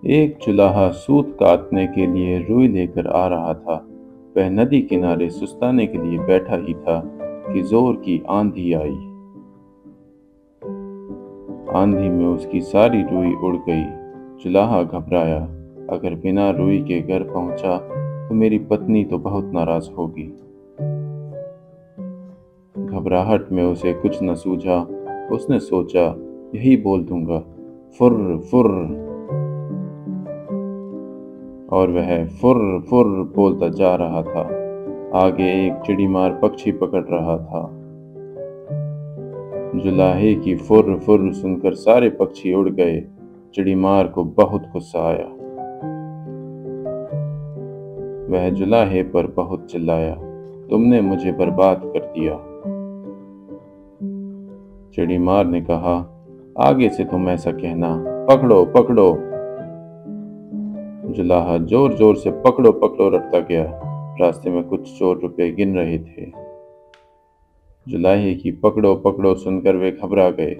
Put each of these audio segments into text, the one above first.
एक चुलाहा सूत काटने के लिए रुई लेकर आ रहा था। वह नदी किनारे सुस्ताने के लिए बैठा ही था कि जोर की आंधी आई। आंधी में उसकी सारी रुई उड़ गई। चुलाहा घबराया, अगर बिना रुई के घर पहुंचा तो मेरी पत्नी तो बहुत नाराज होगी। घबराहट में उसे कुछ न सूझा। उसने सोचा, यही बोल दूंगा, फुर्र फुर्र। और वह फुर्र फुर्र बोलता जा रहा था। आगे एक चिड़ीमार पक्षी पकड़ रहा था। जुलाहे की फुर्र फुर्र सुनकर सारे पक्षी उड़ गए। चिड़ीमार को बहुत गुस्सा आया। वह जुलाहे पर बहुत चिल्लाया, तुमने मुझे बर्बाद कर दिया। चिड़ीमार ने कहा, आगे से तुम ऐसा कहना, पकड़ो पकड़ो। जुलाहा जोर जोर से पकड़ो पकड़ो रटता गया। रास्ते में कुछ चोर रुपए गिन रहे थे। जुलाहे की पकड़ो पकड़ो सुनकर वे घबरा गए।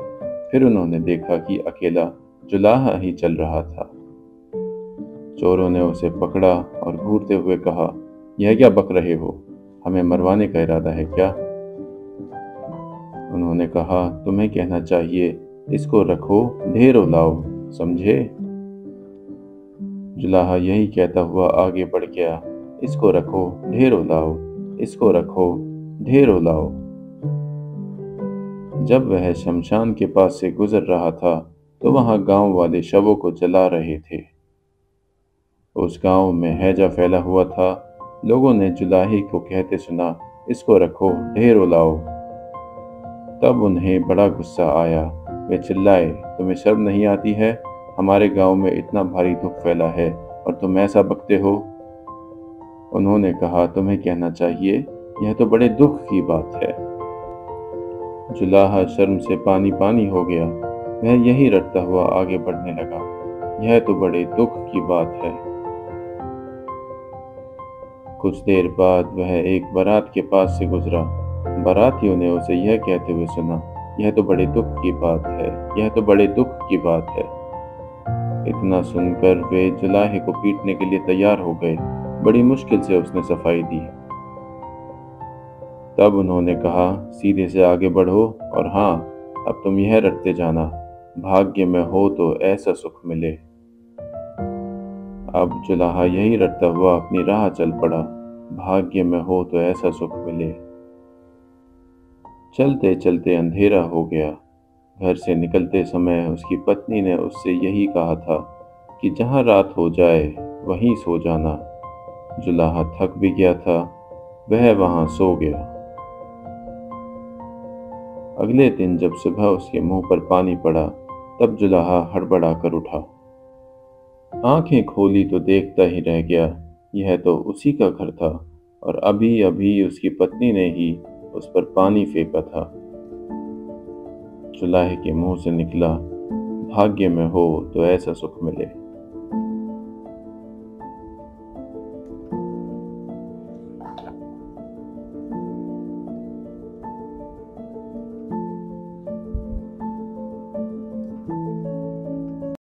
फिर उन्होंने देखा कि अकेला जुलाहा ही चल रहा था। चोरों ने उसे पकड़ा और घूरते हुए कहा, यह क्या बक रहे हो? हमें मरवाने का इरादा है क्या? उन्होंने कहा, तुम्हें कहना चाहिए, इसको रखो, ढेरों लाओ, समझे? जुलाहा यही कहता हुआ आगे बढ़ गया, इसको रखो, ढेरों लाओ, इसको रखो, ढेरों लाओ। जब वह शमशान के पास से गुजर रहा था तो वहां गांव वाले शवों को जला रहे थे। उस गांव में हैजा फैला हुआ था। लोगों ने जुलाहे को कहते सुना, इसको रखो, ढेरों लाओ। तब उन्हें बड़ा गुस्सा आया। वे चिल्लाए, तुम्हें शर्म नहीं आती है? हमारे गांव में इतना भारी दुख फैला है और तुम ऐसा बकते हो। उन्होंने कहा, तुम्हें कहना चाहिए, यह तो बड़े दुख की बात है। जुलाहा शर्म से पानी पानी हो गया। वह यही रटता हुआ आगे बढ़ने लगा, यह तो बड़े दुख की बात है। कुछ देर बाद वह एक बारात के पास से गुजरा। बारातियों ने उसे यह कहते हुए सुना, यह तो बड़े दुख की बात है, यह तो बड़े दुख की बात है। इतना सुनकर वे जुलाहे को पीटने के लिए तैयार हो गए। बड़ी मुश्किल से उसने सफाई दी। तब उन्होंने कहा, सीधे से आगे बढ़ो और हाँ, अब तुम यह रटते जाना, भाग्य में हो तो ऐसा सुख मिले। अब जुलाहा यही रटता हुआ अपनी राह चल पड़ा, भाग्य में हो तो ऐसा सुख मिले। चलते चलते अंधेरा हो गया। घर से निकलते समय उसकी पत्नी ने उससे यही कहा था कि जहाँ रात हो जाए वहीं सो जाना। जुलाहा थक भी गया था, वह वहां सो गया। अगले दिन जब सुबह उसके मुंह पर पानी पड़ा तब जुलाहा हड़बड़ा कर उठा। आंखें खोली तो देखता ही रह गया, यह तो उसी का घर था और अभी अभी उसकी पत्नी ने ही उस पर पानी फेंका था। जुलाहे के मुंह से निकला, भाग्य में हो तो ऐसा सुख मिले।